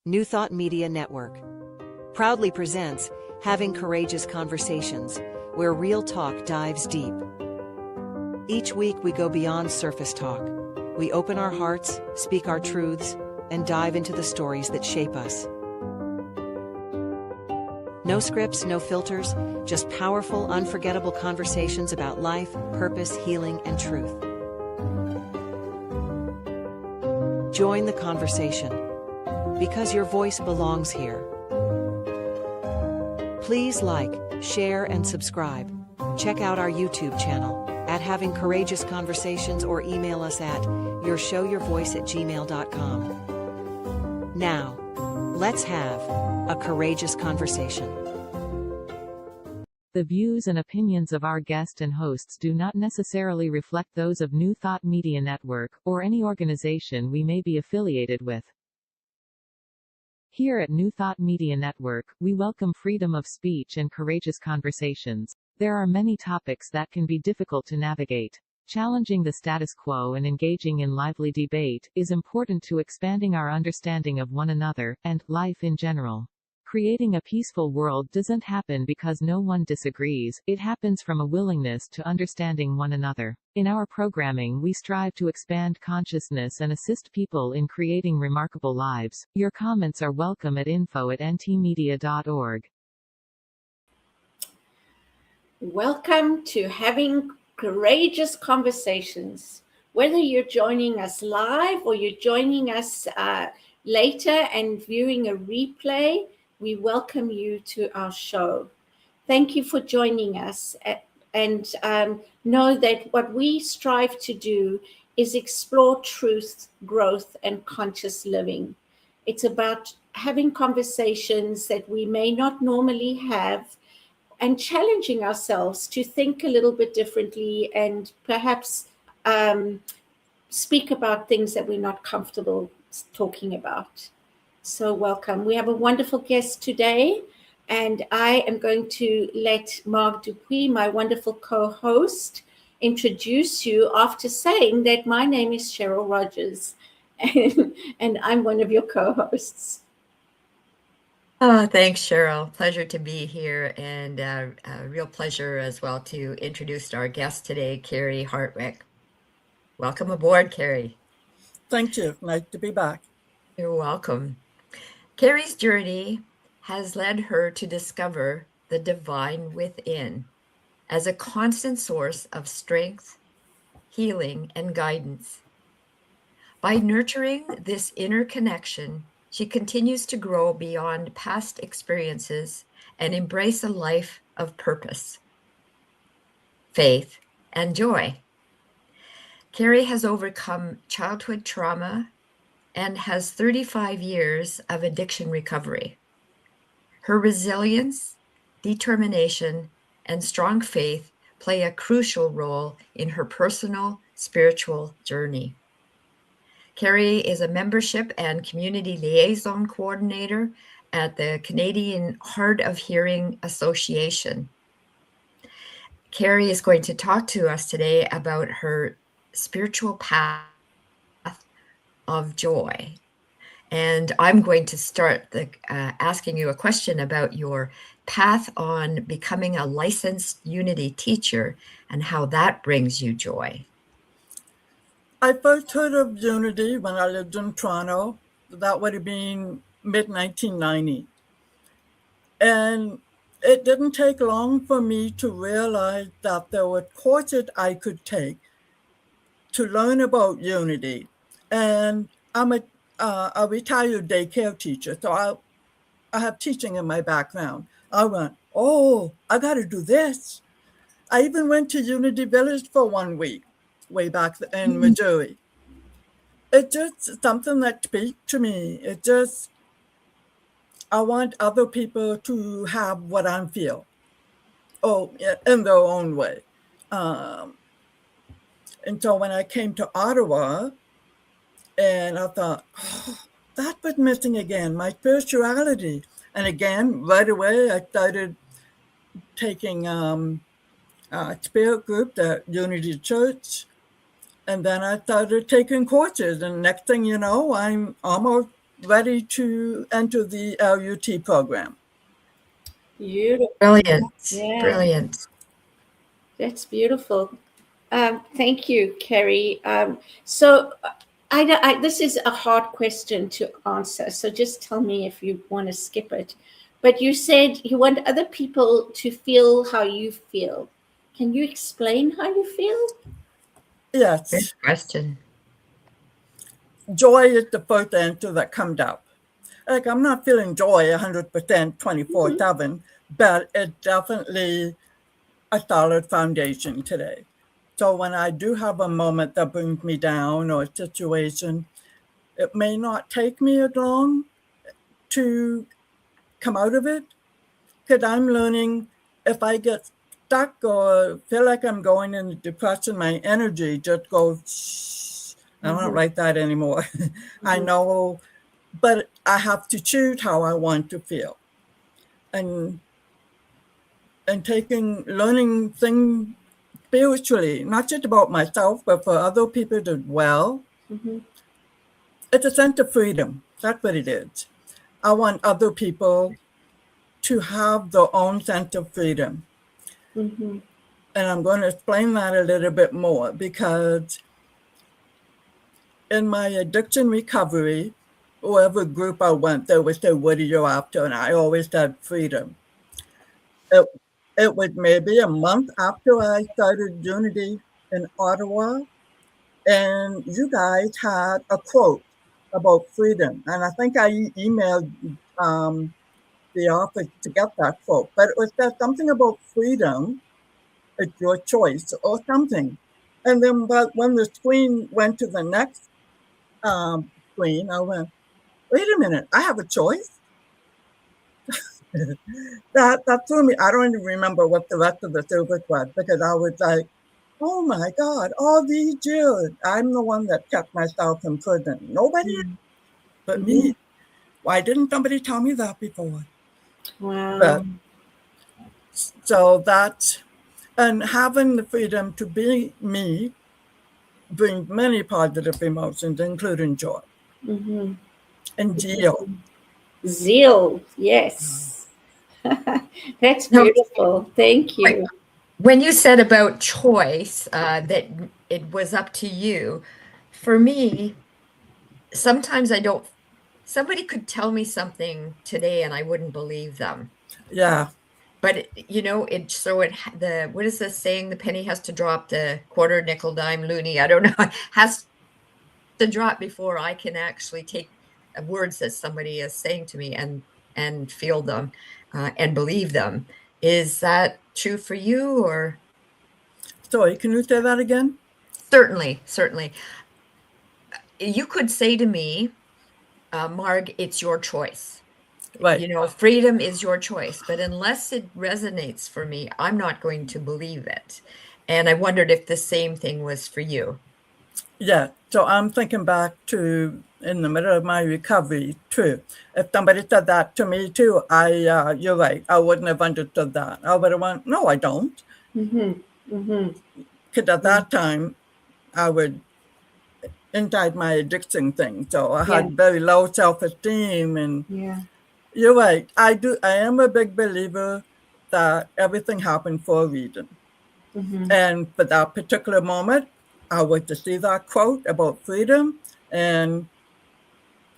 New Thought Media Network proudly presents Having Courageous Conversations, where real talk dives deep. Each week we go beyond surface talk. We open our hearts, speak our truths, and dive into the stories that shape us. No scripts, no filters, just powerful, unforgettable conversations about life, purpose, healing, and truth. Join the conversation, because your voice belongs here. Please like, share, and subscribe. Check out our YouTube channel at Having Courageous Conversations or email us at yourshowyourvoice@gmail.com. Now, let's have a courageous conversation. The views and opinions of our guest and hosts do not necessarily reflect those of New Thought Media Network, or any organization we may be affiliated with. Here at New Thought Media Network, we welcome freedom of speech and courageous conversations. There are many topics that can be difficult to navigate. Challenging the status quo and engaging in lively debate is important to expanding our understanding of one another, and life in general. Creating a peaceful world doesn't happen because no one disagrees, it happens from a willingness to understanding one another. In our programming we strive to expand consciousness and assist people in creating remarkable lives. Your comments are welcome at info@ntmedia.org. Welcome to Having Courageous Conversations. Whether you're joining us live or you're joining us later and viewing a replay, we welcome you to our show. Thank you for joining us, and know that what we strive to do is explore truth, growth, and conscious living. It's about having conversations that we may not normally have and challenging ourselves to think a little bit differently and perhaps speak about things that we're not comfortable talking about. So welcome. We have a wonderful guest today, and I am going to let Mark Dupuis, my wonderful co-host, introduce you after saying that my name is Cheryl Rogers, and I'm one of your co-hosts. Oh, thanks, Cheryl. Pleasure to be here, and a real pleasure as well to introduce our guest today, Carrie Hartwick. Welcome aboard, Carrie. Thank you. Nice to be back. You're welcome. Carrie's journey has led her to discover the divine within as a constant source of strength, healing, and guidance. By nurturing this inner connection, she continues to grow beyond past experiences and embrace a life of purpose, faith, and joy. Carrie has overcome childhood trauma and has 35 years of addiction recovery. Her resilience, determination, and strong faith play a crucial role in her personal spiritual journey. Carrie is a membership and community liaison coordinator at the Canadian Hard of Hearing Association. Carrie is going to talk to us today about her spiritual path of joy. And I'm going to start asking you a question about your path on becoming a licensed Unity teacher and how that brings you joy. I first heard of Unity when I lived in Toronto. That would have been mid-1990. And it didn't take long for me to realize that there were courses I could take to learn about Unity. And I'm a retired daycare teacher, so I have teaching in my background. I went, oh, I got to do this. I even went to Unity Village for 1 week, way back in Missouri. It's just something that speaks to me. I want other people to have what I feel, in their own way. And so when I came to Ottawa, and I thought, oh, that was missing again, my spirituality. And again, right away, I started taking a spirit group at Unity Church. And then I started taking courses. And next thing you know, I'm almost ready to enter the LUT program. Beautiful. Brilliant. Yeah. Brilliant. That's beautiful. Thank you, Carrie. So this is a hard question to answer. So just tell me if you want to skip it. But you said you want other people to feel how you feel. Can you explain how you feel? Yes. Good question. Joy is the first answer that comes out. Like, I'm not feeling joy 100% 24/7, but it's definitely a solid foundation today. So when I do have a moment that brings me down or a situation, it may not take me as long to come out of it, because I'm learning if I get stuck or feel like I'm going into depression, my energy just goes, shh. I don't like that anymore. I know, but I have to choose how I want to feel. And learning things spiritually, not just about myself, but for other people as well. It's a sense of freedom. That's what it is. I want other people to have their own sense of freedom. And I'm going to explain that a little bit more, because in my addiction recovery, whatever group I went, they would say, what are you after? And I always said freedom. It was maybe a month after I started Unity in Ottawa, and you guys had a quote about freedom. And I think I emailed the office to get that quote, but it was something about freedom. It's your choice or something. And then, but when the screen went to the next screen, I went, wait a minute, I have a choice? that threw me. I don't even remember what the rest of the service was, because I was like, oh my God, all these years, I'm the one that kept myself in prison. Nobody but me. Why didn't somebody tell me that before? Wow. But, so that's, and having the freedom to be me brings many positive emotions, including joy and zeal. Zeal, yes. That's beautiful. Thank you. When you said about choice, that it was up to you, for me, sometimes somebody could tell me something today and I wouldn't believe them. Yeah. But what is the saying? The penny has to drop, the quarter, nickel, dime, loony, I don't know, has to drop before I can actually take words that somebody is saying to me and feel them and believe them. Is that true for you, or? Sorry, can you say that again? Certainly. You could say to me, Marg, it's your choice. Right. Freedom is your choice, but unless it resonates for me, I'm not going to believe it. And I wondered if the same thing was for you. Yeah. So I'm thinking back to in the middle of my recovery too. If somebody said that to me too, you're right, I wouldn't have understood that. I would have went, no, I don't. Because at that time, I would inside my addiction thing. So I had very low self-esteem, and you're right. I am a big believer that everything happened for a reason. And for that particular moment, I was to see that quote about freedom, and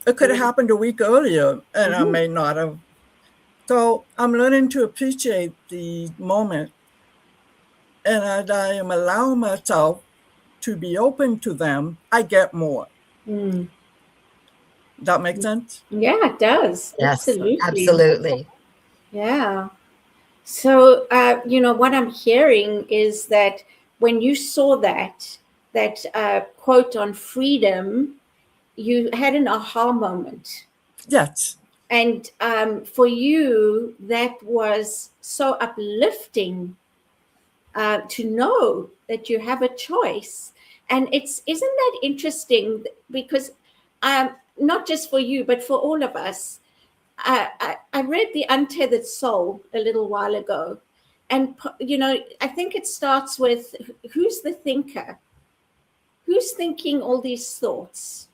it could have happened a week earlier, and I may not have. So I'm learning to appreciate the moment, and as I am allowing myself to be open to them, I get more. That makes sense? Yeah, it does. Yes, Absolutely. absolutely. Yeah. So, what I'm hearing is that when you saw that quote on freedom, you had an aha moment. Yes. And for you, that was so uplifting to know that you have a choice. And isn't that interesting? Because not just for you, but for all of us. I read The Untethered Soul a little while ago. And, I think it starts with who's the thinker? Who's thinking all these thoughts?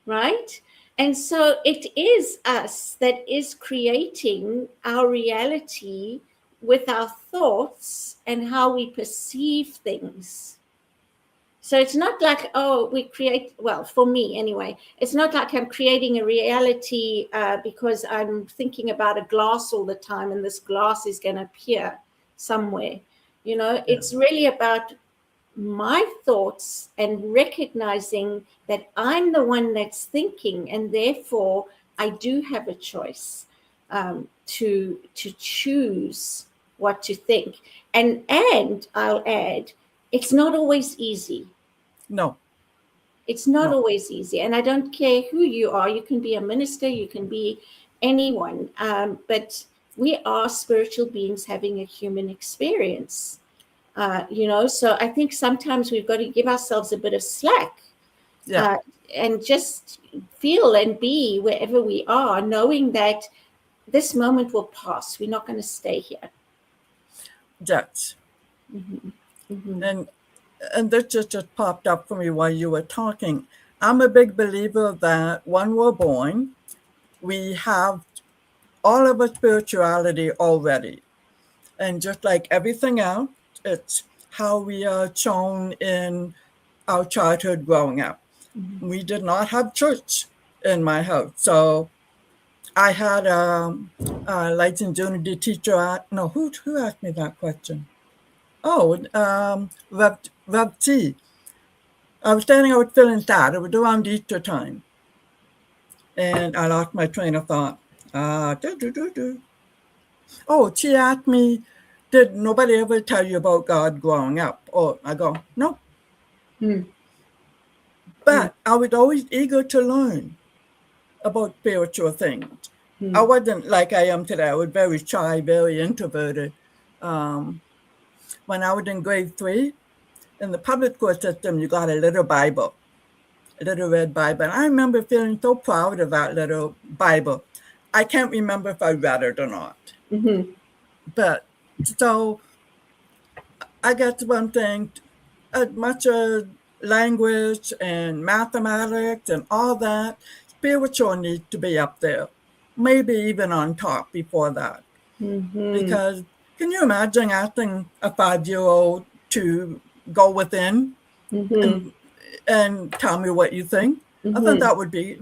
Right? And so it is us that is creating our reality with our thoughts and how we perceive things. So it's not like, oh, we create, well, for me anyway, it's not like I'm creating a reality because I'm thinking about a glass all the time and this glass is going to appear somewhere. You know, it's really about my thoughts and recognizing that I'm the one that's thinking, and therefore I do have a choice to choose what to think. And I'll add, it's not always easy. No. It's not No. always easy. And I don't care who you are. You can be a minister, you can be anyone. But we are spiritual beings having a human experience. You know, so I think sometimes we've got to give ourselves a bit of slack and just feel and be wherever we are, knowing that this moment will pass. We're not going to stay here. Yes. Mm-hmm. Mm-hmm. And this just popped up for me while you were talking. I'm a big believer that when we're born, we have all of our spirituality already. And just like everything else, it's how we are shown in our childhood growing up. Mm-hmm. We did not have church in my house. So I had a Lights and Unity teacher. Who asked me that question? Rev T. I was standing out feeling sad. It was around Easter time. And I lost my train of thought. She asked me, did nobody ever tell you about God growing up? I go, no. But I was always eager to learn about spiritual things. I wasn't like I am today. I was very shy, very introverted. When I was in grade 3, in the public school system, you got a little Bible, a little red Bible. And I remember feeling so proud of that little Bible. I can't remember if I read it or not. Mm-hmm. But so I guess one thing, as much as language and mathematics and all that, spiritual needs to be up there, maybe even on top before that. Mm-hmm. Because can you imagine asking a 5-year-old to go within and tell me what you think? I think that would be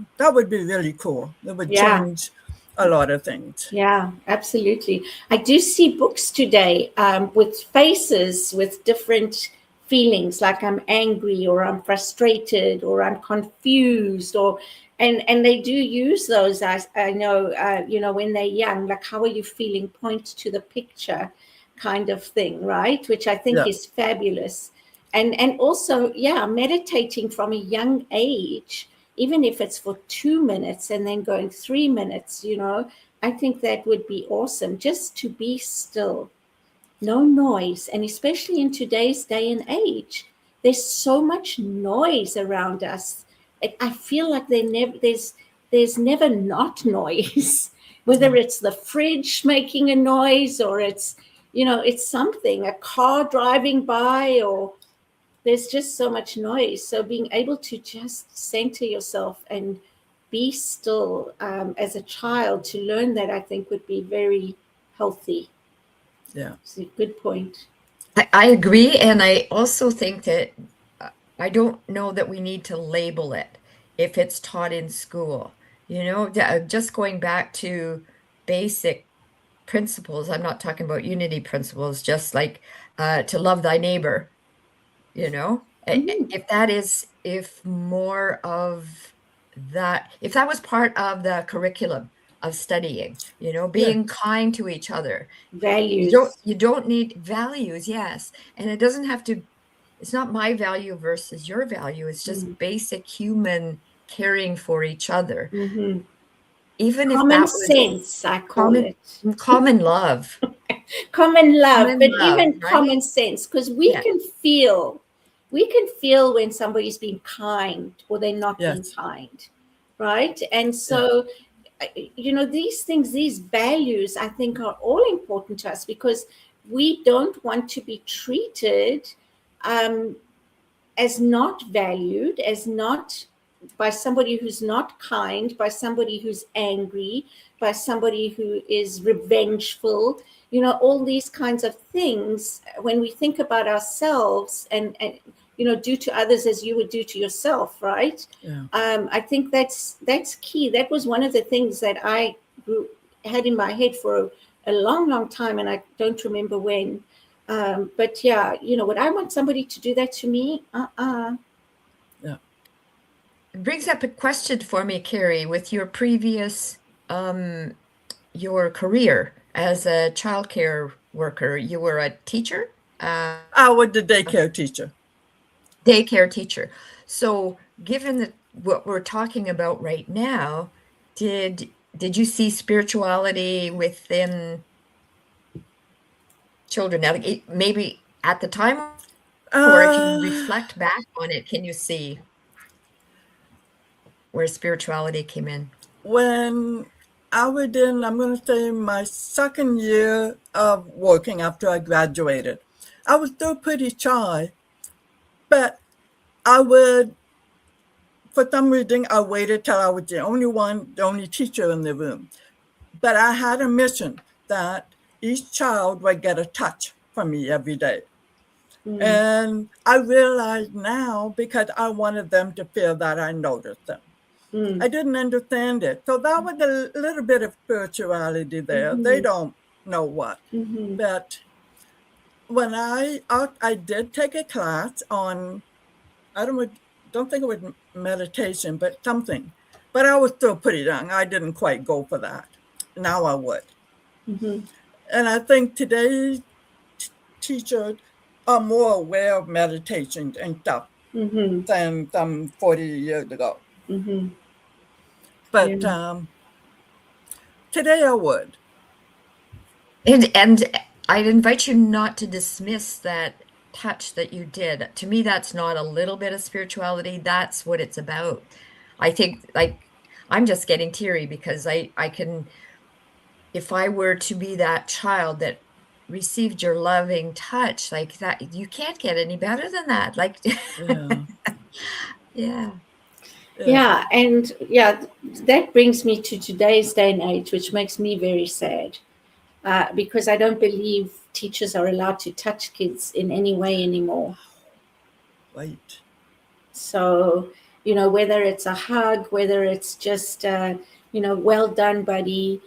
really cool. It would change a lot of things. Yeah, absolutely. I do see books today with faces with different feelings, like I'm angry or I'm frustrated or I'm confused, and they do use those. As I know, when they're young, like how are you feeling? Point to the picture, kind of thing, right? Which I think is fabulous. And also, meditating from a young age, even if it's for 2 minutes and then going 3 minutes, I think that would be awesome, just to be still, no noise. And especially in today's day and age, there's so much noise around us. I feel like there's never not noise, whether it's the fridge making a noise or it's something, a car driving by, or there's just so much noise. So being able to just center yourself and be still as a child, to learn that, I think would be very healthy. Yeah. It's a good point. I agree. And I also think that I don't know that we need to label it if it's taught in school. Just going back to basic principles. I'm not talking about unity principles, just like to love thy neighbor. If more of that, if that was part of the curriculum of studying, being kind to each other, values. You don't need values, yes, and it doesn't have to. It's not my value versus your value. It's just basic human caring for each other. Mm-hmm. Even common if that was sense, I call it common love. Common love, but love, even right? common sense, because we can feel when somebody's being kind or they're not being kind, right? And so, these things, these values, I think are all important to us, because we don't want to be treated as not valued, as not by somebody who's not kind, by somebody who's angry, by somebody who is revengeful, all these kinds of things. When we think about ourselves and do to others as you would do to yourself, right? Yeah. I think that's key. That was one of the things that I had in my head for a long time, and I don't remember when. But yeah, would I want somebody to do that to me? Yeah. It brings up a question for me, Carrie, with your previous, your career as a childcare worker. You were a teacher? I was the daycare teacher. Daycare teacher. So given what we're talking about right now, did you see spirituality within children? Now, maybe at the time, or if you reflect back on it, can you see where spirituality came in? When I was in, I'm going to say, my second year of working after I graduated, I was still pretty shy, but I would, for some reason, I waited till I was the only teacher in the room. But I had a mission that each child would get a touch from me every day. And I realize now, because I wanted them to feel that I noticed them. I didn't understand it. So that was a little bit of spirituality there. They don't know what. But when I did take a class on, I don't think it was meditation, but something. But I was still pretty young. I didn't quite go for that. Now I would. And I think today's teachers are more aware of meditation and stuff than some 40 years ago. But today I would. And I'd invite you not to dismiss that touch that you did. To me, that's not a little bit of spirituality. That's what it's about. I think, like, I'm just getting teary because I can, if I were to be that child that received your loving touch like that, you can't get any better than that. Like, Yeah. Yeah, and that brings me to today's day and age, which makes me very sad, because I don't believe teachers are allowed to touch kids in any way anymore. Right. So, whether it's a hug, whether it's just, well done, buddy,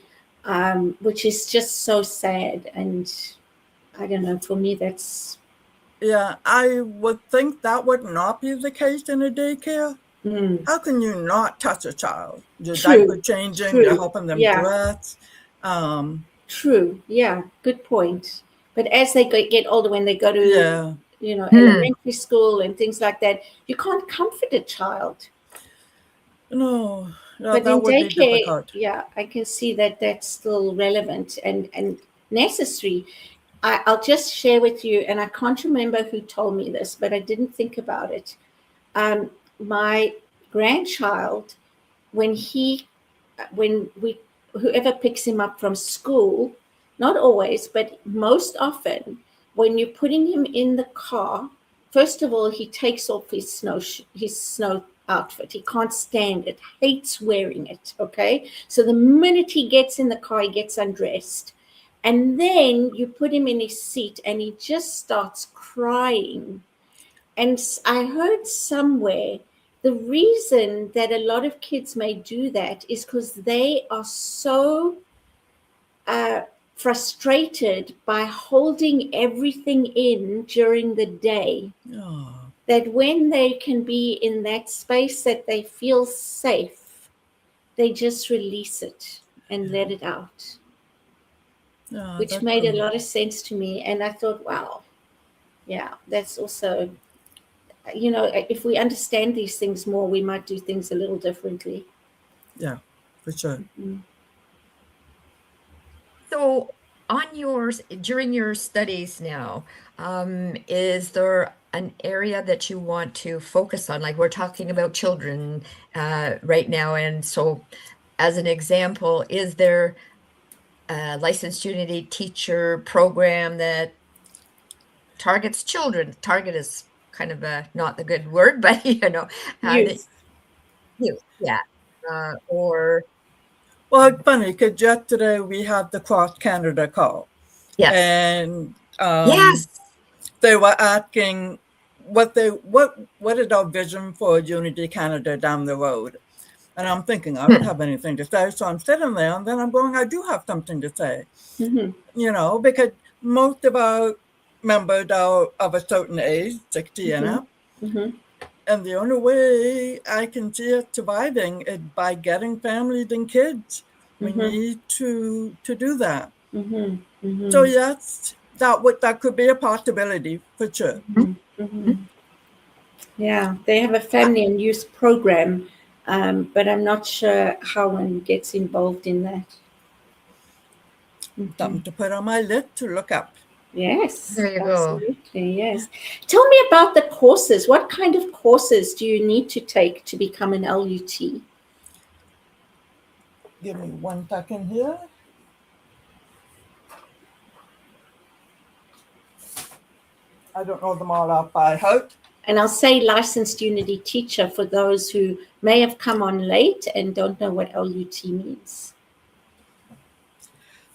which is just so sad. And I don't know, for me, that's... Yeah, I would think that would not be the case in a daycare. How can you not touch a child? Your diaper changing, you're helping them dress. True. Yeah, good point. But as they get older, when they go to, elementary school and things like that, you can't comfort a child. No, But that in would be daycare, difficult. I can see that that's still relevant and necessary. I'll just share with you, and I can't remember who told me this, but I didn't think about it. My grandchild, whoever picks him up from school, not always, but most often, when you're putting him in the car, first of all, he takes off his snow outfit. He can't stand it, hates wearing it. Okay. So the minute he gets in the car, he gets undressed. And then you put him in his seat and he just starts crying. And I heard somewhere the reason that a lot of kids may do that is because they are so frustrated by holding everything in during the day, that when they can be in that space that they feel safe, they just release it and let it out. Which made a lot of sense to me. And I thought, wow, that's also, if we understand these things more, we might do things a little differently. Yeah, for sure. So during your studies now, is there an area that you want to focus on? Like, we're talking about children right now. And so as an example, is there a licensed Unity teacher program that targets children? Target is kind of not the good word, but Yeah. Or Well, it's funny because yesterday we had the Cross Canada call, yes, and yes. they were asking what is our vision for Unity Canada down the road. And I'm thinking, I don't have anything to say. So I'm sitting there and then I'm going, I do have something to say, because most of our members are of a certain age, 60 and up. And the only way I can see it surviving is by getting families and kids. We need to do that. So yes, that could be a possibility for sure. Yeah, they have a family and youth program, but I'm not sure how one gets involved in that. Something to put on my list to look up. Yes, There you go. absolutely, yes. Tell me about the courses. What kind of courses do you need to take to become an LUT? Give me 1 second here. I don't know them all off by heart. And I'll say licensed Unity teacher for those who may have come on late and don't know what LUT means.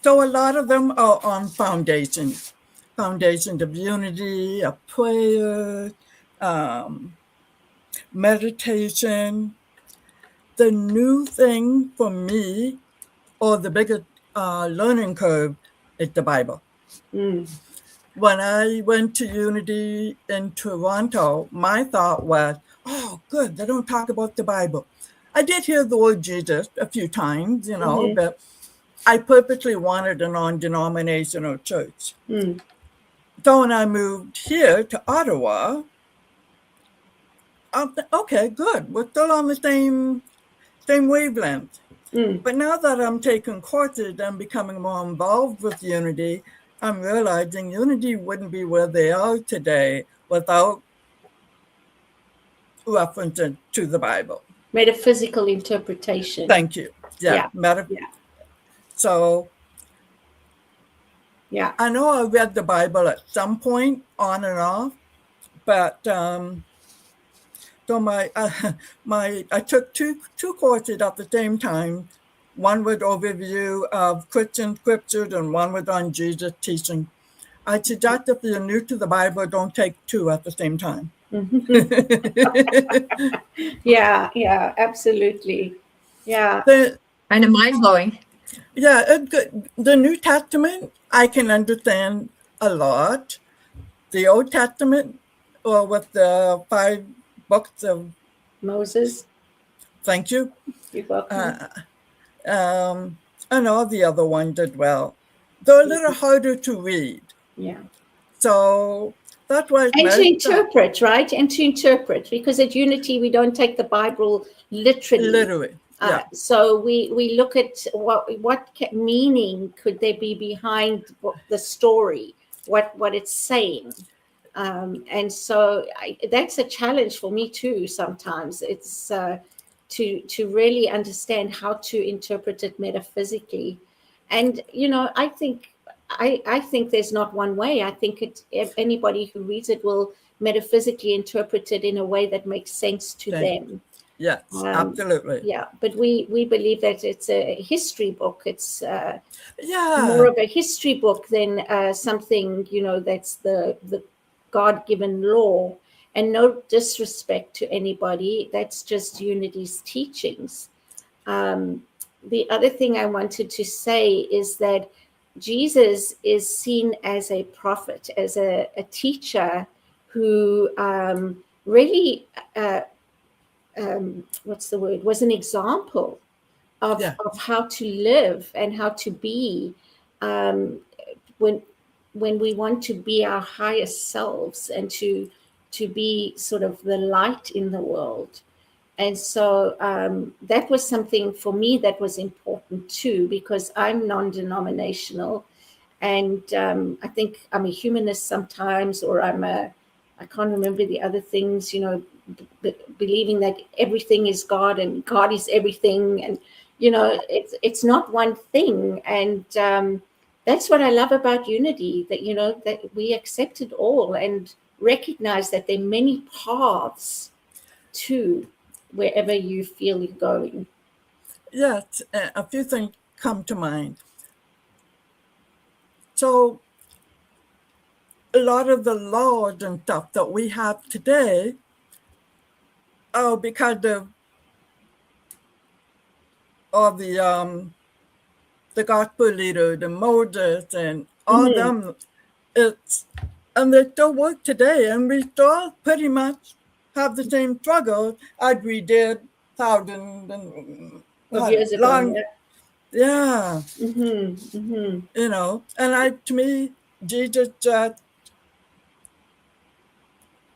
So a lot of them are on foundations of unity, of prayer, meditation. The new thing for me, or the biggest learning curve, is the Bible. When I went to Unity in Toronto, my thought was, oh, good, they don't talk about the Bible. I did hear the word Jesus a few times, but I purposely wanted a non-denominational church. So when I moved here to Ottawa, I thought, okay, good. We're still on the same wavelength. But now that I'm taking courses and becoming more involved with Unity, I'm realizing Unity wouldn't be where they are today without references to the Bible. Metaphysical interpretation. Thank you. Yeah. So I know I read the Bible at some point on and off, but so I took two courses at the same time. One with overview of Christian scriptures and one was on Jesus teaching. I suggest if you're new to the Bible, don't take two at the same time. Yeah, absolutely. Yeah. Kind of mind-blowing. Yeah, the New Testament, I can understand a lot. The Old Testament, or with the 5 books of Moses. Thank you. You're welcome. And all the other ones as well. They're a little harder to read. Yeah. So that's why. And to interpret, right? And to interpret, because at Unity we don't take the Bible literally. Literally. Yeah. So we look at what meaning could there be behind the story, what it's saying. And so that's a challenge for me too. Sometimes it's to really understand how to interpret it metaphysically. And I think there's not one way. I think if anybody who reads it will metaphysically interpret it in a way that makes sense to them. Yes, absolutely. Yeah, but we believe that it's a history book. It's more of a history book than something that's the God-given law. And no disrespect to anybody, that's just Unity's teachings. The other thing I wanted to say is that Jesus is seen as a prophet, as a teacher who really, was an example of how to live and how to be when we want to be our highest selves and to be sort of the light in the world. And so that was something for me that was important too, because I'm non-denominational, and I think I'm a humanist sometimes, or I can't remember the other things, believing that everything is God and God is everything, and it's not one thing. And that's what I love about Unity, that that we accept it all and recognize that there are many paths to wherever you feel you're going. Yes, a few things come to mind. So a lot of the laws and stuff that we have today, because of the gospel leader, the Moses, and all them, and they still work today, and we still pretty much have the same struggles as we did thousands and Of years ago, long, yeah. you know. And to me, Jesus just,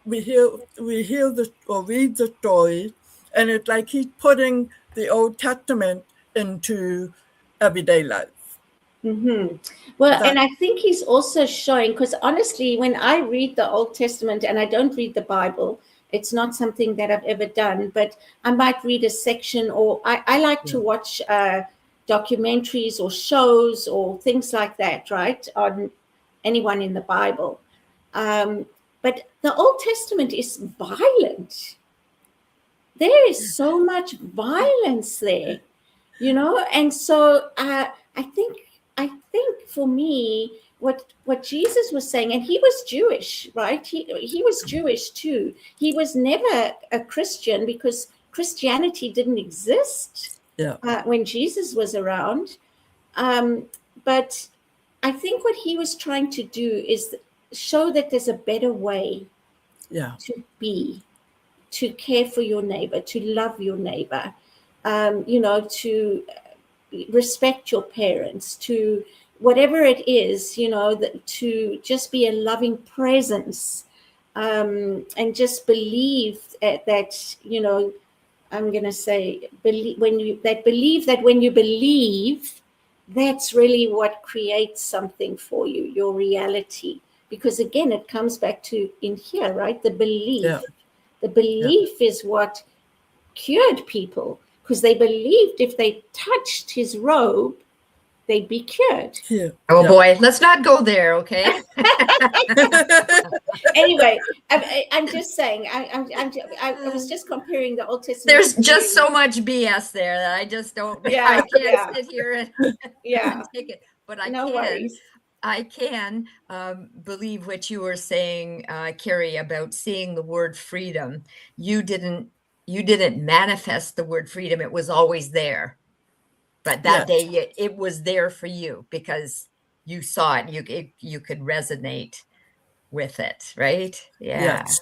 we hear or read the story, and it's like he's putting the Old Testament into everyday life. Well, and I think he's also showing, because honestly, when I read the Old Testament, and I don't read the Bible, it's not something that I've ever done, but I might read a section, or I like to watch documentaries or shows or things like that, right, on anyone in the Bible. But the Old Testament is violent. There is so much violence there, you know, and so I think for me, what Jesus was saying, and he was Jewish, right? He was Jewish too. He was never a Christian because Christianity didn't exist when Jesus was around. But I think what he was trying to do is show that there's a better way to be, to care for your neighbor, to love your neighbor, you know, to respect your parents, to whatever it is, you know, to just be a loving presence, and just believe that, you know, I'm going to say, believe that when you believe, that's really what creates something for you, your reality. Because again, it comes back to in here, right? The belief. Yeah. The belief is what cured people, because they believed if they touched his robe, they'd be cured. Yeah. Oh boy, let's not go there, okay? Anyway, I'm just saying. I was just comparing the Old Testament. There's just so much BS there that I just don't. I can't sit here and take it. But I can believe what you were saying, Carrie, about seeing the word freedom. You didn't manifest the word freedom. It was always there. But that day it was there for you because you saw it. You could resonate with it, right? Yeah. Yes.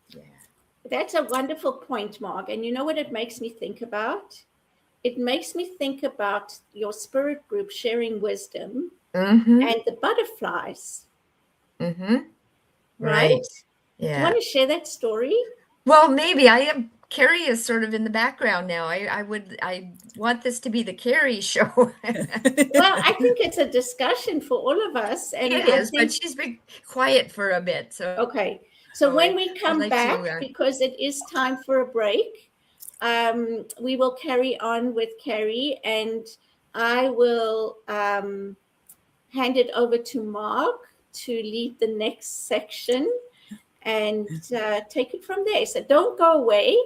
Yeah. That's a wonderful point, Mark. And you know what it makes me think about? It makes me think about your spirit group sharing wisdom and the butterflies. Right? Yeah. Do you want to share that story? Well, maybe Carrie is sort of in the background now. I want this to be the Carrie show. Well, I think it's a discussion for all of us. And it is, but she's been quiet for a bit. So okay. So when we come back, because it is time for a break, we will carry on with Carrie, and I will hand it over to Mark to lead the next section and take it from there. So don't go away.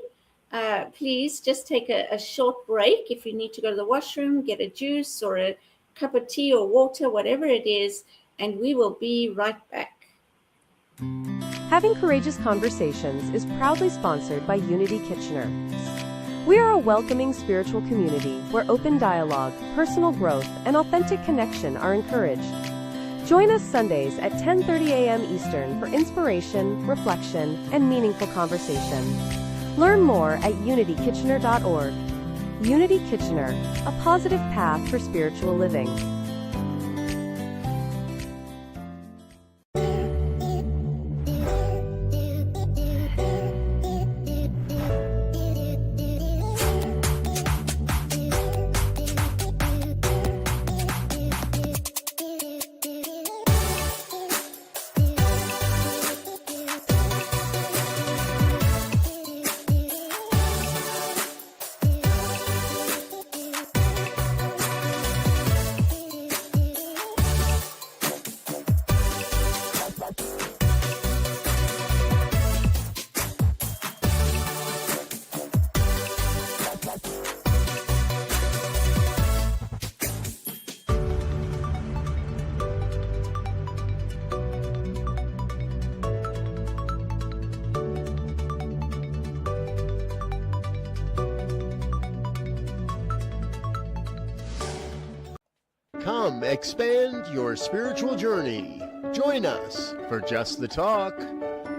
Please just take a short break. If you need to go to the washroom, get a juice or a cup of tea or water, whatever it is, and we will be right back. Having Courageous Conversations is proudly sponsored by Unity Kitchener. We are a welcoming spiritual community where open dialogue, personal growth, and authentic connection are encouraged. Join us Sundays at 10:30 a.m. Eastern for inspiration, reflection, and meaningful conversation. Learn more at unitykitchener.org. Unity Kitchener, a positive path for spiritual living. Come expand your spiritual journey. Join us for Just the Talk.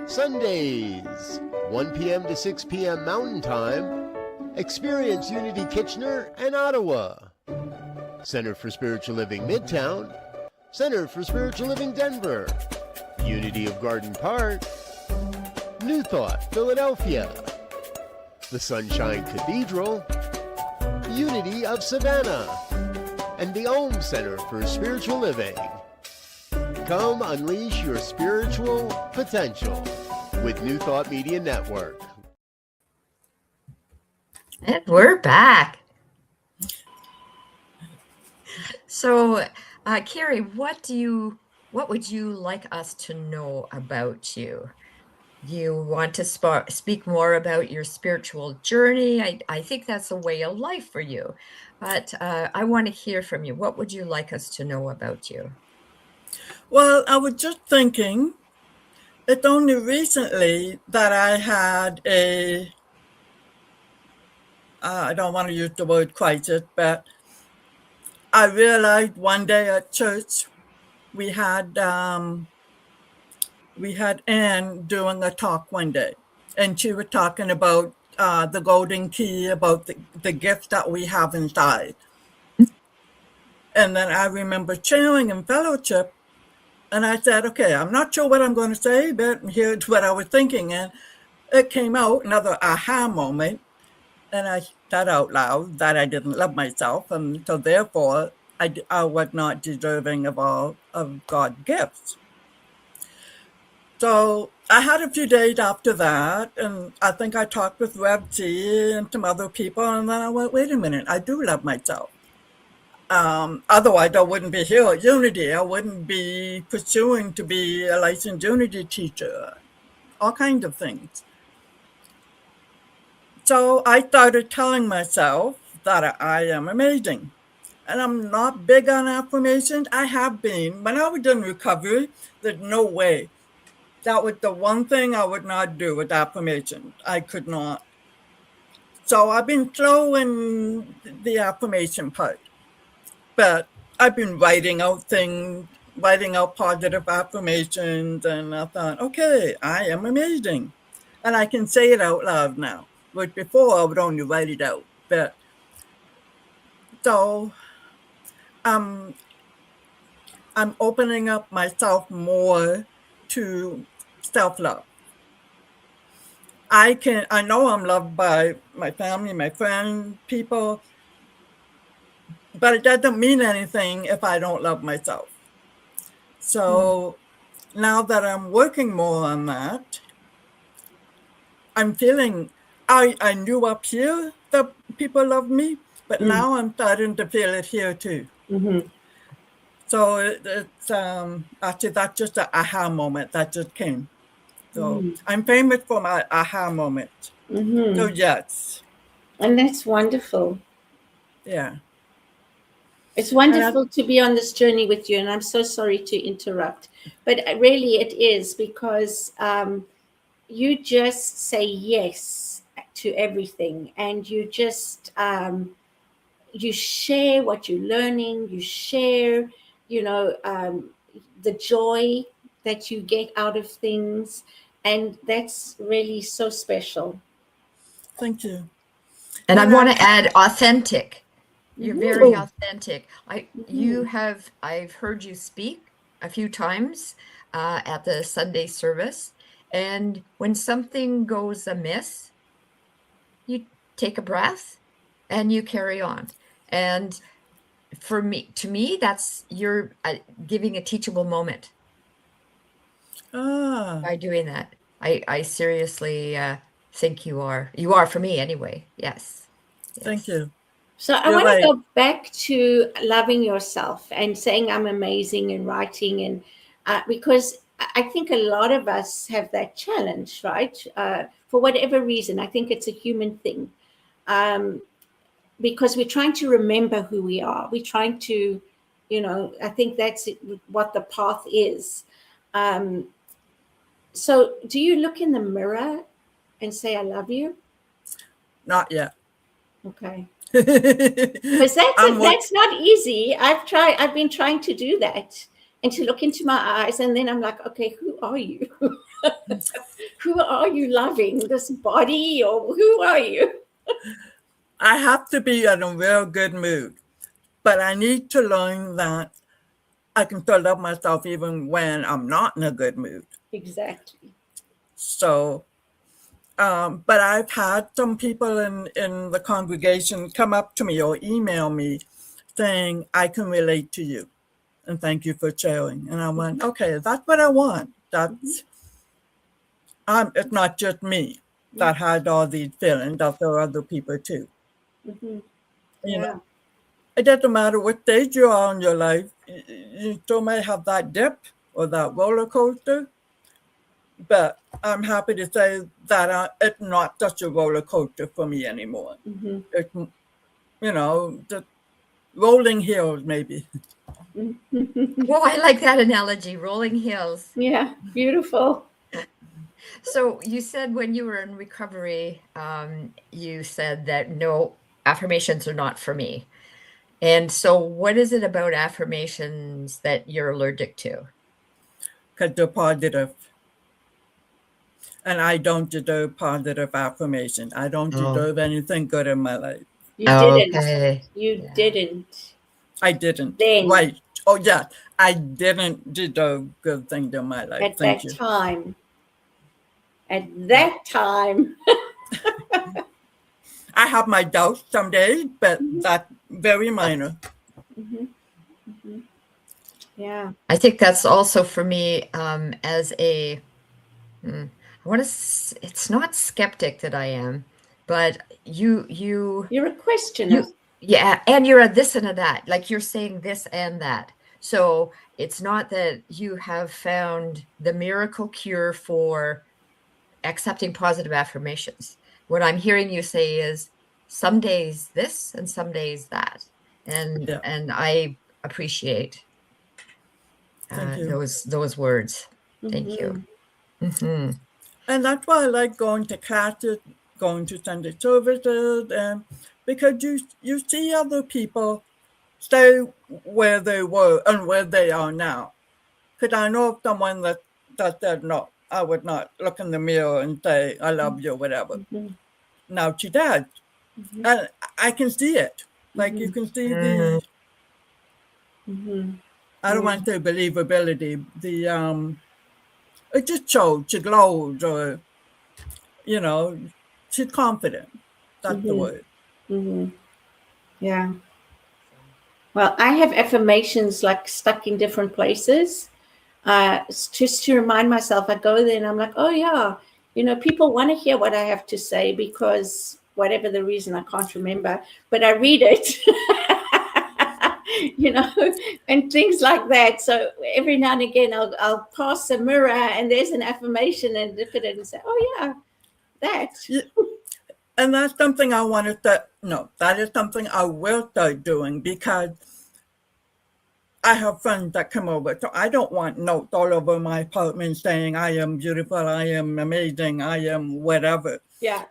Sundays, 1 p.m. to 6 p.m. Mountain Time. Experience Unity Kitchener and Ottawa. Center for Spiritual Living Midtown. Center for Spiritual Living Denver. Unity of Garden Park. New Thought Philadelphia. The Sunshine Cathedral. Unity of Savannah. And the Ohm Center for Spiritual Living. Come unleash your spiritual potential with New Thought Media Network. And we're back. So, Carrie, what would you like us to know about you? Do you want to speak more about your spiritual journey? I think that's a way of life for you, but I want to hear from you. What would you like us to know about you? Well, I was just thinking, it's only recently that I had I don't want to use the word crisis, but I realized one day at church, we had Anne doing a talk one day, and she was talking about the golden key, about the gifts that we have inside. And then I remember sharing in fellowship, and I said, okay, I'm not sure what I'm going to say, but here's what I was thinking. And it came out, another aha moment. And I said out loud that I didn't love myself. And so therefore, I was not deserving of all of God's gifts. So I had a few days after that, and I think I talked with Rev T and some other people. And then I went, wait a minute, I do love myself. Otherwise, I wouldn't be here at Unity. I wouldn't be pursuing to be a licensed Unity teacher, all kinds of things. So I started telling myself that I am amazing. And I'm not big on affirmations. I have been. When I was in recovery, there's no way. That was the one thing I would not do with affirmations. I could not. So I've been slow in the affirmation part. But I've been writing out positive affirmations, and I thought, okay, I am amazing. And I can say it out loud now. But before, I would only write it out. But so I'm opening up myself more to self-love. I know I'm loved by my family, my friends, people, but it doesn't mean anything if I don't love myself. So now that I'm working more on that, I'm feeling, I knew up here that people love me, but now I'm starting to feel it here too. Mm-hmm. So it's actually, that's just an aha moment that just came. So I'm famous for my aha moment. Mm-hmm. So yes. And that's wonderful. Yeah. It's wonderful to be on this journey with you, and I'm so sorry to interrupt. But really it is, because you just say yes to everything, and you just you share what you're learning, you share, the joy that you get out of things, and that's really so special. Thank you. And I want to add authentic. You're very authentic. I've heard you speak a few times at the Sunday service, and when something goes amiss, you take a breath and you carry on. And to me, that's you're giving a teachable moment by doing that. I seriously think you are for me anyway. Yes. Thank you. So I want to go back to loving yourself and saying I'm amazing, and writing, and because I think a lot of us have that challenge, right? For whatever reason, I think it's a human thing, because we're trying to remember who we are. We're trying to, I think that's what the path is. So do you look in the mirror and say, I love you? Not yet. Okay. Because I'm what that's not easy. I've been trying to do that and to look into my eyes, and then I'm like, okay, who are you? Who are you loving? This body, or who are you? I have to be in a real good mood, but I need to learn that I can still love myself even when I'm not in a good mood. Exactly. So, but I've had some people in the congregation come up to me or email me saying, I can relate to you and thank you for sharing. And I went, okay, that's what I want. That's, it's not just me that had all these feelings, that there are other people too. Mm-hmm. You Yeah. know, it doesn't matter what stage you are in your life, you still may have that dip or that roller coaster. But I'm happy to say that it's not such a roller coaster for me anymore. Mm-hmm. It's, just rolling hills, maybe. Well, I like that analogy, rolling hills. Yeah, beautiful. So you said when you were in recovery, you said that no, affirmations are not for me. And so what is it about affirmations that you're allergic to? Because they're positive. And I don't deserve positive affirmation. I don't deserve anything good in my life. You didn't. Okay. You Yeah. didn't. I didn't. Then. Right. Oh, yeah. I didn't deserve good things in my life. At Thank that you. time. At that time. I have my doubts some days, but that's very minor. Mm-hmm. Mm-hmm. Yeah. I think that's also for me as a, it's not skeptic that I am, but You're a questioner. yeah, and you're a this and a that, like you're saying this and that. So it's not that you have found the miracle cure for accepting positive affirmations. What I'm hearing you say is some days this and some days that. And Yeah. and I appreciate Thank you. those words. Thank you. Mm-hmm. And that's why I like going to classes, going to Sunday services, and because you see other people stay where they were and where they are now. Because I know of someone that said, no, I would not look in the mirror and say, I love you, whatever. Mm-hmm. Now she does. Mm-hmm. And I can see it. Like you can see the, I don't want to say believability, it just shows, she glows, or, she's confident. That's the word. Mm-hmm. Yeah. Well, I have affirmations like stuck in different places. Just to remind myself, I go there and I'm like, oh yeah, people want to hear what I have to say because whatever the reason, I can't remember, but I read it, and things like that. So every now and again, I'll pass a mirror and there's an affirmation and look at it and say, oh yeah, that. Yeah. And that's something I want to start. No, that is something I will start doing because I have friends that come over. So I don't want notes all over my apartment saying I am beautiful, I am amazing, I am whatever. Yeah.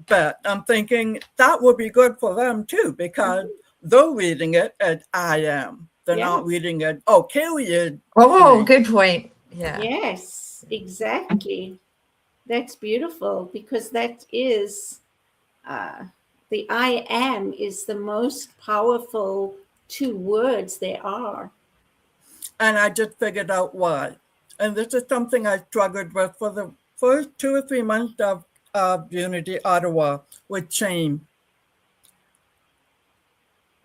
But I'm thinking that would be good for them too because they're reading it as I am. They're not reading it, oh, Carrie is. Oh, good point. Yeah. Yes, exactly. That's beautiful because that is the I am is the most powerful 2 words there are. And I just figured out why. And this is something I struggled with for the first 2 or 3 months of Unity Ottawa with shame.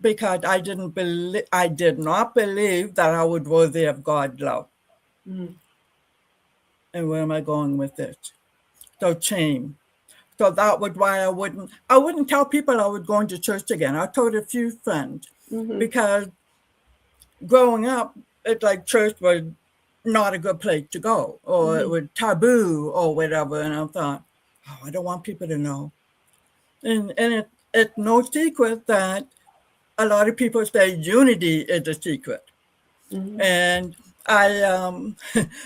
Because I did not believe that I was worthy of God's love. And where am I going with this? So shame. So that was why I wouldn't tell people I was going to church again. I told a few friends because growing up, it's like church was not a good place to go or it was taboo or whatever. And I thought, oh, I don't want people to know. And it's no secret that a lot of people say unity is a secret. And I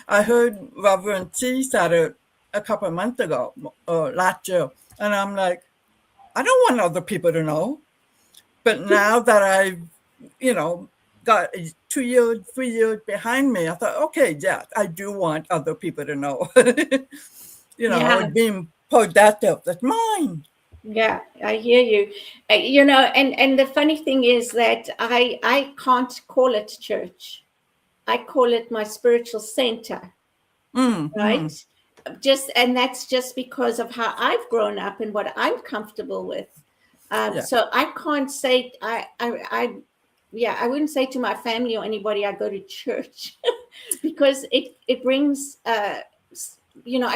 I heard Reverend C said it a couple of months ago or last year. And I'm like, I don't want other people to know. But now that I've, got 2 years, 3 years behind me, I thought, okay, yeah, I do want other people to know, Yeah. being productive. That's mine. Yeah, I hear you. And the funny thing is that I can't call it church. I call it my spiritual center, Mm-hmm. right? And that's just because of how I've grown up and what I'm comfortable with. Yeah. So I can't say I wouldn't say to my family or anybody I go to church because it brings I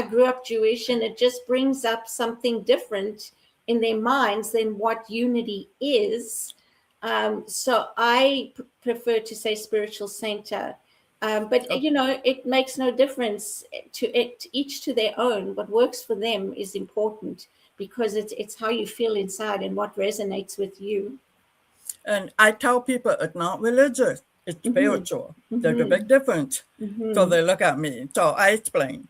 grew up Jewish, and it just brings up something different in their minds than what unity is. So I prefer to say spiritual center. But Okay. it makes no difference to it. Each to their own. What works for them is important because it's how you feel inside and what resonates with you. And I tell people it's not religious, it's spiritual. There's a Mm-hmm. big difference. Mm-hmm. So they look at me. So I explain.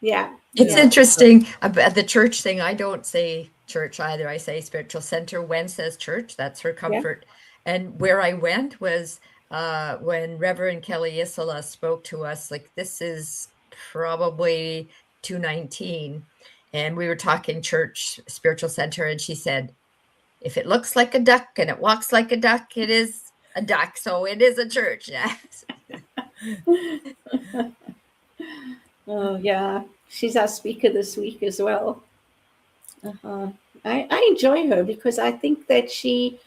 Yeah. It's Yeah. interesting about the church thing. I don't say church either. I say spiritual center. Wen says church. That's her comfort. And where I went was when Reverend Kelly Isola spoke to us, like this is probably 219. And we were talking church, spiritual center. And she said, if it looks like a duck and it walks like a duck, it is a duck. So it is a church. Yes. Oh, yeah. She's our speaker this week as well. Uh-huh. I enjoy her because I think that she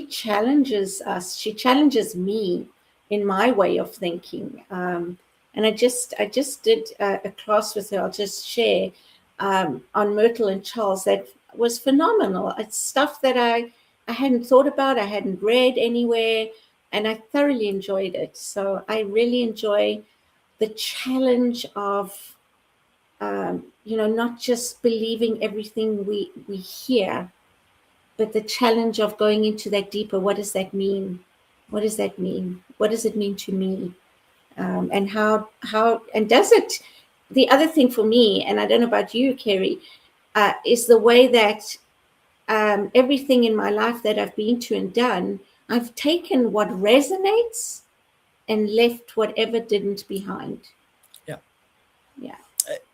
challenges us. She challenges me in my way of thinking. And I just did a class with her. I'll just share on Myrtle and Charles that was phenomenal. It's stuff that I hadn't thought about. I hadn't read anywhere, and I thoroughly enjoyed it. So I really enjoy the challenge of not just believing everything we hear, but the challenge of going into that deeper. What does that mean? What does that mean? What does it mean to me? And how and does it? The other thing for me, and I don't know about you, Carrie, is the way that everything in my life that I've been to and done, I've taken what resonates and left whatever didn't behind. Yeah. Yeah.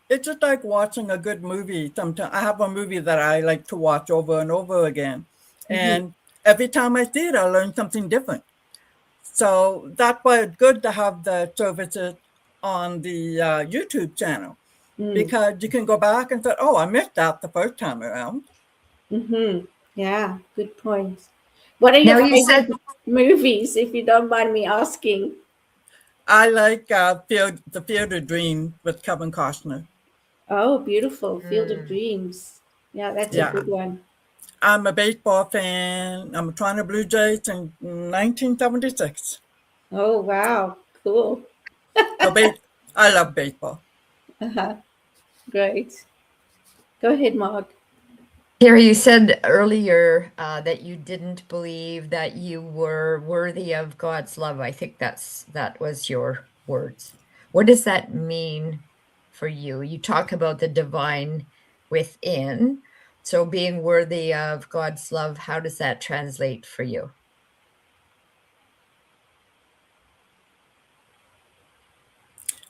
It's just like watching a good movie. Sometimes I have a movie that I like to watch over and over again. And every time I see it, I learn something different. So that's why it's good to have the services on the YouTube channel, because you can go back and say, oh, I missed that the first time around. Mm-hmm. Yeah, good point. What are Now your you favorite said movies, if you don't mind me asking? I like the Field of Dreams with Kevin Costner. Oh, beautiful. Field of Dreams. Yeah, that's a good one. I'm a baseball fan. I'm a Toronto Blue Jays in 1976. Oh, wow. Cool. So I love baseball. Uh-huh. Great. Go ahead, Mark. Carrie, you said earlier that you didn't believe that you were worthy of God's love. I think that was your words. What does that mean for you? You talk about the divine within. So being worthy of God's love, how does that translate for you?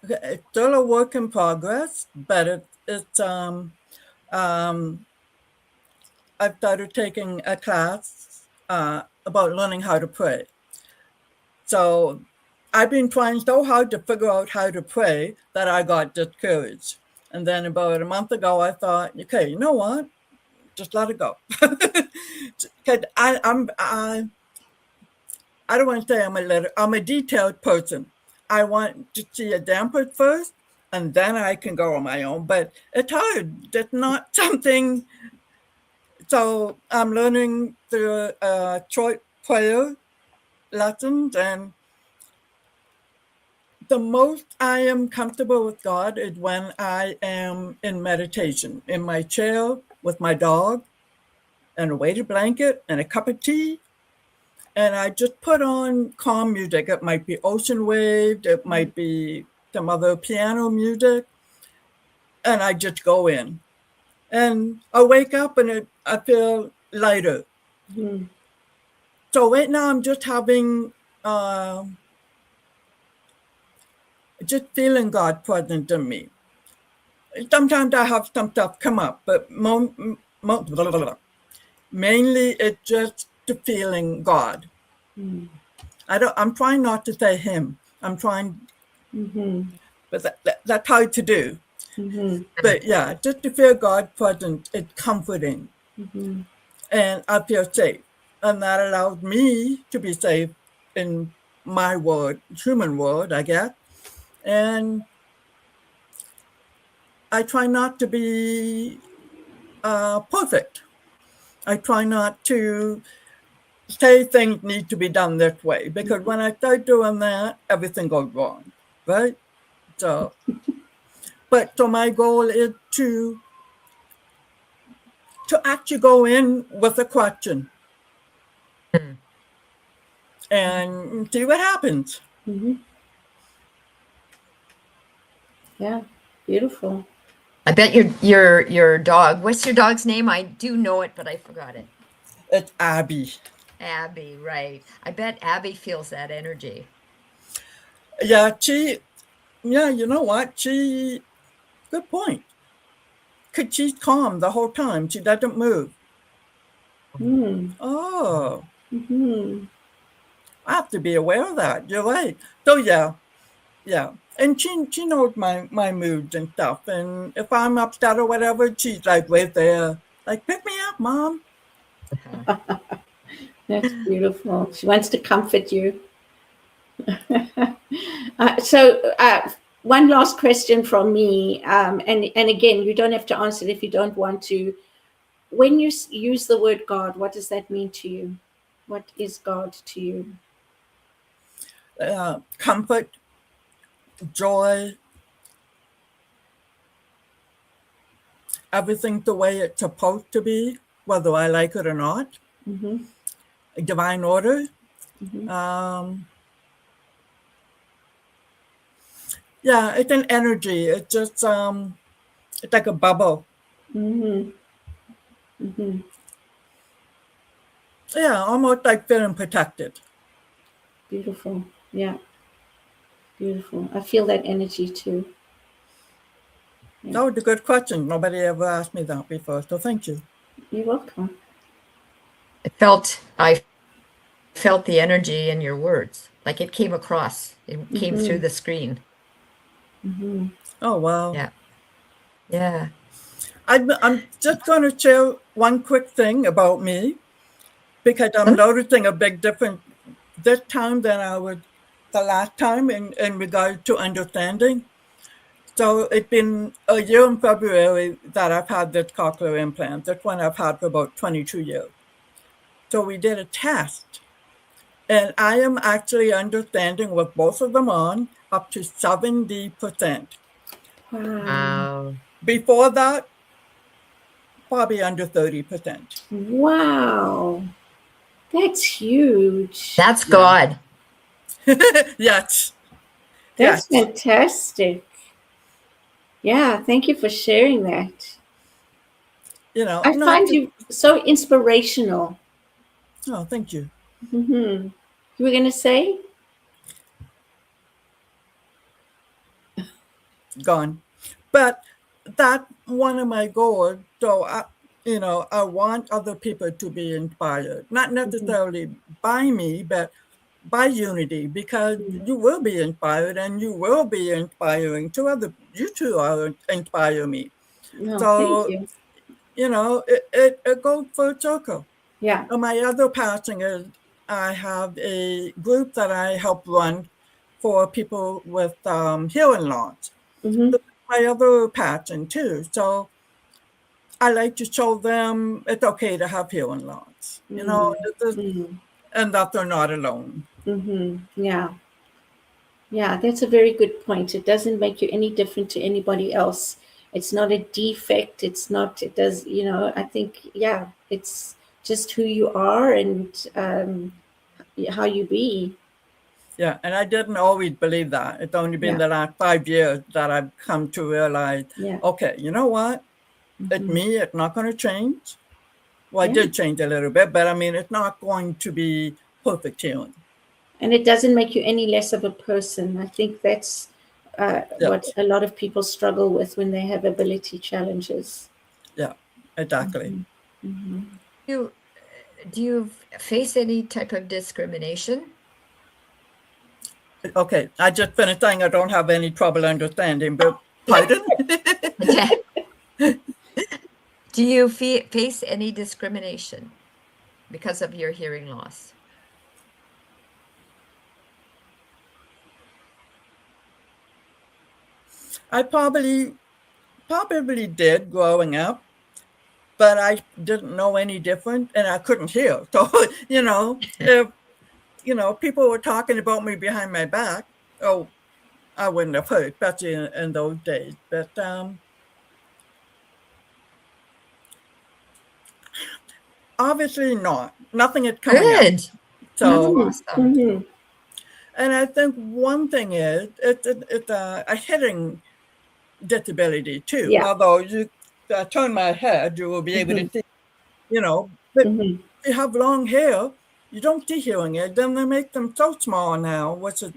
It's still a work in progress, but it's I've started taking a class about learning how to pray. So I've been trying so hard to figure out how to pray that I got discouraged. And then about a month ago, I thought, okay, you know what? Just let it go. Because I don't want to say I'm a detailed person. I want to see examples first, and then I can go on my own. But it's hard. It's not something. So I'm learning through short prayer lessons, and the most I am comfortable with God is when I am in meditation, in my chair with my dog and a weighted blanket and a cup of tea. And I just put on calm music. It might be ocean waves, it might be some other piano music. And I just go in. And I wake up and I feel lighter. So right now I'm just having, just feeling God present in me. Sometimes I have some stuff come up, but mainly it's just the feeling God. I'm trying not to say him. I'm trying, but that's hard to do. But yeah, just to feel God present, it's comforting. And I feel safe. And that allows me to be safe in my world, human world, I guess. And I try not to be perfect. I try not to say things need to be done this way, because when I start doing that, everything goes wrong, right? So, so my goal is to actually go in with a question and see what happens. Yeah, beautiful. I bet your dog. What's your dog's name? I do know it, but I forgot it. It's Abby. Abby, right? I bet Abby feels that energy. Yeah, you know what? Good point. Because she's calm the whole time. She doesn't move. Oh, I have to be aware of that. You're right. So yeah. And she knows my moods and stuff. And if I'm upset or whatever, she's like right there, like, pick me up, Mom. That's beautiful. She wants to comfort you. So one last question from me, and again, you don't have to answer it if you don't want to. When you use the word God, what does that mean to you? What is God to you? Comfort, joy, everything the way it's supposed to be, whether I like it or not. Divine order. Yeah, it's an energy. It's just it's like a bubble. Yeah, almost like feeling protected. Beautiful. Yeah. Beautiful. I feel that energy too. Yeah. That was a good question. Nobody ever asked me that before, so thank you. You're welcome. I felt the energy in your words, like it came across. It came through the screen. Oh, wow. Yeah. I'm just going to share one quick thing about me, because I'm noticing a big difference this time than I was the last time in regard to understanding. So it's been a year in February that I've had this cochlear implant. This one I've had for about 22 years. So we did a test, and I am actually understanding with both of them on up to 70%. Wow. Before that, probably under 30%. Wow. That's huge. That's God. Yes. That's fantastic. Yeah, thank you for sharing that. You know, I find you so inspirational. Oh, thank you. You were going to say? Gone. But that's one of my goals. So, I want other people to be inspired, not necessarily by me, but by unity, because you will be inspired and you will be inspiring to other. You two are inspire me. No, So, thank you. It goes full circle. Yeah. And my other passion is I have a group that I help run for people with hearing loss. So my other passion too. So I like to show them it's okay to have hearing loss, and that they're not alone. Yeah. Yeah, that's a very good point. It doesn't make you any different to anybody else. It's not a defect. It's not, it does, I think, yeah, it's just who you are and how you be. Yeah, and I didn't always believe that. It's only been the last 5 years that I've come to realize, okay, you know what? It's me. It's not going to change. Well, I did change a little bit, but I mean, it's not going to be perfect healing. And it doesn't make you any less of a person. I think that's Yeah. what a lot of people struggle with when they have ability challenges. Yeah, exactly. Mm-hmm. Do you face any type of discrimination? Okay, I just finished saying I don't have any trouble understanding, but pardon? Do you face any discrimination because of your hearing loss? I probably did growing up, but I didn't know any different, and I couldn't hear. So, if people were talking about me behind my back, oh, I wouldn't have heard, especially in those days. But obviously not. Nothing is coming up. Good. So, That's awesome. Mm-hmm. and I think one thing is it's a hearing disability too. Yeah. Although you turn my head, you will be able to see, but Mm-hmm. if you have long hair, you don't see hearing aids. Then they make them so small now, which is,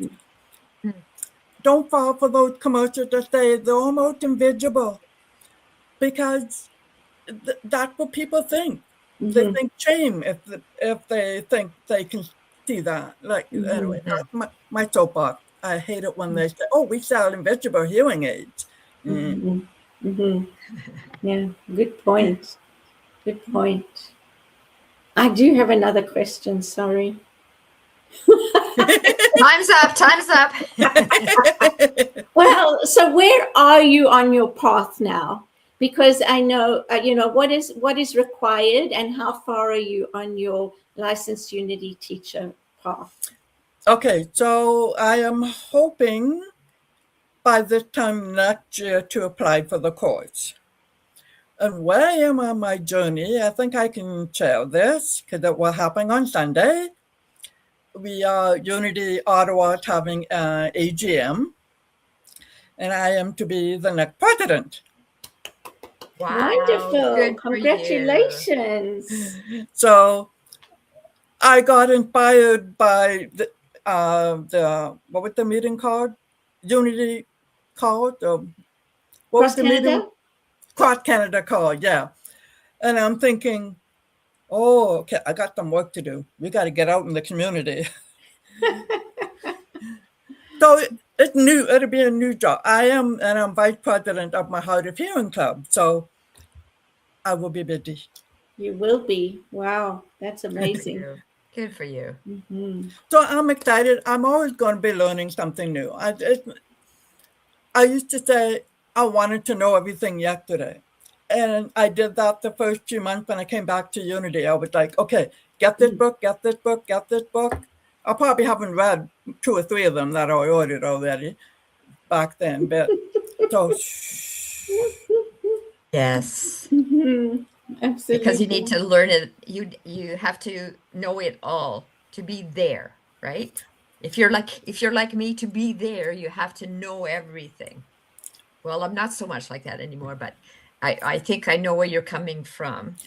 don't fall for those commercials that say they're almost invisible, because that's what people think. They think shame if they think they can see that. Like, anyway, my soapbox. I hate it when they say, "Oh, we sell invisible hearing aids." Mm-hmm. Mm-hmm. Yeah, good point. Good point. I do have another question, sorry. Time's up. Time's up. Well, so where are you on your path now? Because I know, what is required, and how far are you on your licensed Unity teacher path? Okay, so I am hoping by this time next year to apply for the course. And where I am on my journey, I think I can share this because it will happen on Sunday. We are Unity Ottawa having an AGM, and I am to be the next president. Wow. Wonderful. Good for Congratulations. you. So I got inspired by the what was the meeting called? Unity called? What was the meeting? Cross Canada called, yeah. And I'm thinking, oh, okay, I got some work to do. We got to get out in the community. So it's new. It'll be a new job. And I'm vice president of my Hard of Hearing Club. So I will be busy. You will be. Wow, that's amazing. Good for you. Mm-hmm. So I'm excited. I'm always going to be learning something new. I used to say I wanted to know everything yesterday. And I did that the first few months when I came back to Unity. I was like, okay, get this book, get this book, get this book. I probably haven't read 2 or 3 of them that I ordered already back then. But so, yes. Mm-hmm. Absolutely. Because you need to learn it. You have to know it all to be there, right? If you're like me, to be there, you have to know everything. Well, I'm not so much like that anymore, but I think I know where you're coming from.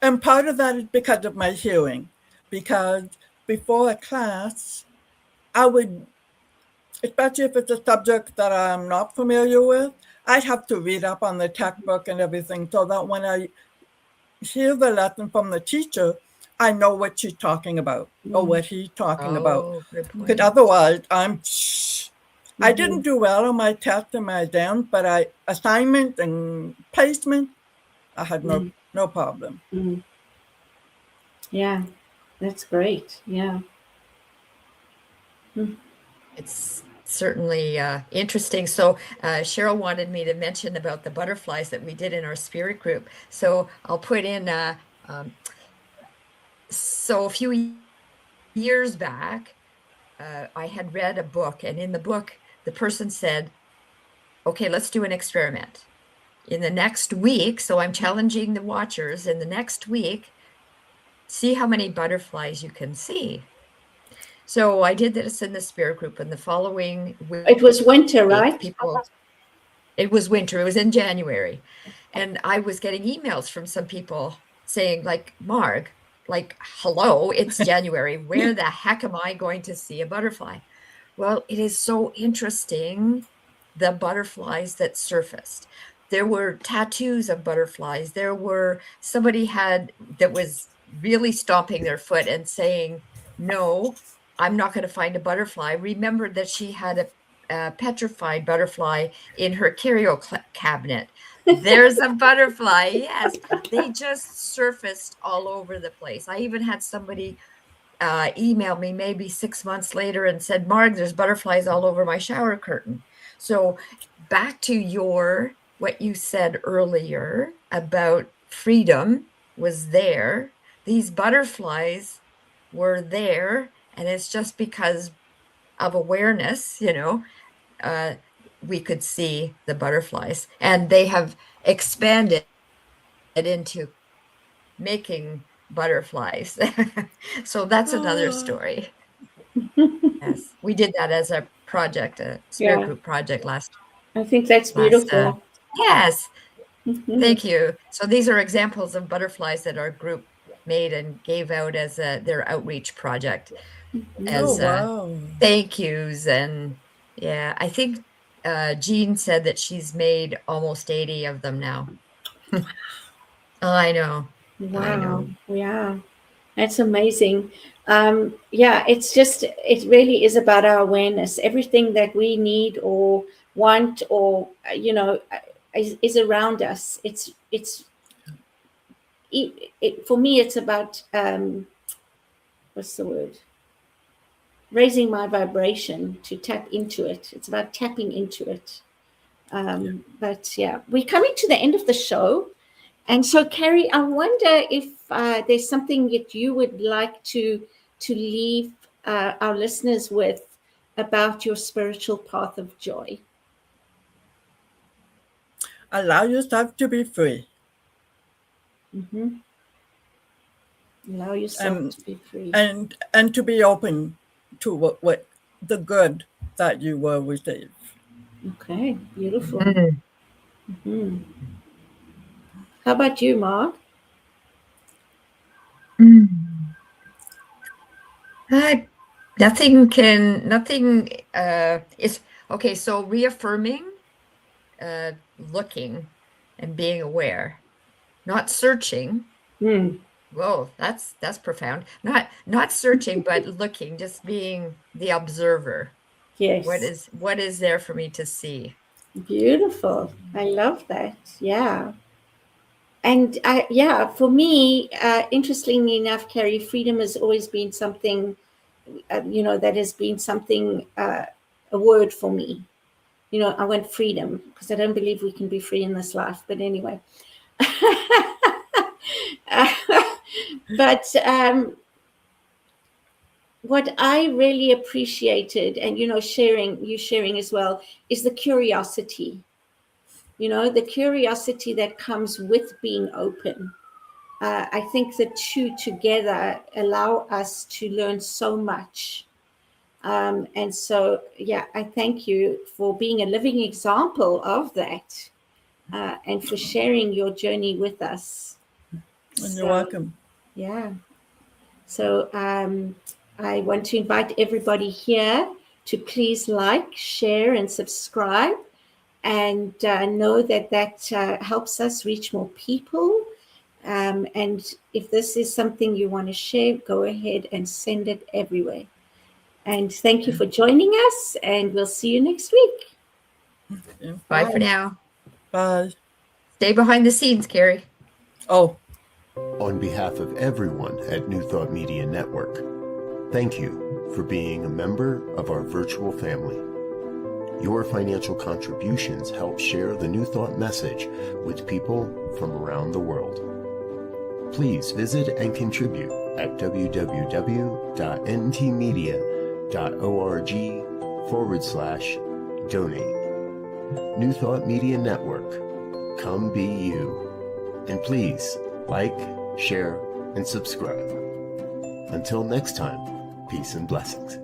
And part of that is because of my hearing. Because before a class, I would, especially if it's a subject that I'm not familiar with, I'd have to read up on the textbook and everything so that when I hear the lesson from the teacher, I know what she's talking about or what he's talking about. Because otherwise, I didn't do well on my test and my exams, but assignment and placement, I had no problem. Mm-hmm. Yeah, that's great. Yeah. It's certainly interesting. So Cheryl wanted me to mention about the butterflies that we did in our spirit group. So I'll put in, so a few years back, I had read a book, and in the book, the person said, okay, let's do an experiment. In the next week, so I'm challenging the watchers, in the next week, see how many butterflies you can see. So I did this in the spirit group, and the following week, it was winter, right? It was winter. It was in January. And I was getting emails from some people saying, like, Marg, Like, hello, it's January. Where the heck am I going to see a butterfly? Well, it is so interesting, the butterflies that surfaced. There were tattoos of butterflies. There were somebody that was really stomping their foot and saying, no, I'm not going to find a butterfly. Remembered that she had a petrified butterfly in her curio cabinet. There's a butterfly. Yes, they just surfaced all over the place. I even had somebody emailed me maybe 6 months later and said, Marg, there's butterflies all over my shower curtain. So back to what you said earlier about freedom was there. These butterflies were there, and it's just because of awareness, we could see the butterflies, and they have expanded into making butterflies. So that's another story. Yes, we did that as a project, a spirit group project last. I think that's beautiful. Yes, Mhm. thank you. So these are examples of butterflies that our group made and gave out as their outreach project, as wow. thank yous. And yeah, I think Jean said that she's made almost 80 of them now. I know. Wow. I know. Yeah. That's amazing. It really is about our awareness. Everything that we need or want or, is around us. For me, it's about, what's the word? Raising my vibration to tap into it. It's about tapping into it. But yeah, we're coming to the end of the show. And so, Carrie, I wonder if there's something that you would like to leave our listeners with about your spiritual path of joy. Allow yourself to be free. Mm-hmm. Allow yourself to be free. And to be open to what the good that you will receive. Okay, beautiful. Mm-hmm. How about you, Mark? Nothing is okay. So reaffirming, looking, and being aware, not searching. Whoa, that's profound. Not searching, but looking, just being the observer. Yes. What is there for me to see? Beautiful. I love that. Yeah. And for me, interestingly enough, Carrie, freedom has always been something, that has been something, a word for me. I want freedom because I don't believe we can be free in this life. But anyway. But what I really appreciated, and, sharing as well, is the curiosity. The curiosity that comes with being open. I think the two together allow us to learn so much. And so, I thank you for being a living example of that, and for sharing your journey with us. And you're welcome. Yeah. So I want to invite everybody here to please like, share, and subscribe. And know that helps us reach more people. And if this is something you want to share, go ahead and send it everywhere. And thank you for joining us, and we'll see you next week. Yeah. Bye for now. Bye. Stay behind the scenes, Carrie. Oh. On behalf of everyone at New Thought Media Network, thank you for being a member of our virtual family. Your financial contributions help share the New Thought message with people from around the world. Please visit and contribute at www.ntmedia.org/donate. New Thought Media Network, come be you. And please like, share, and subscribe. Until next time, peace and blessings.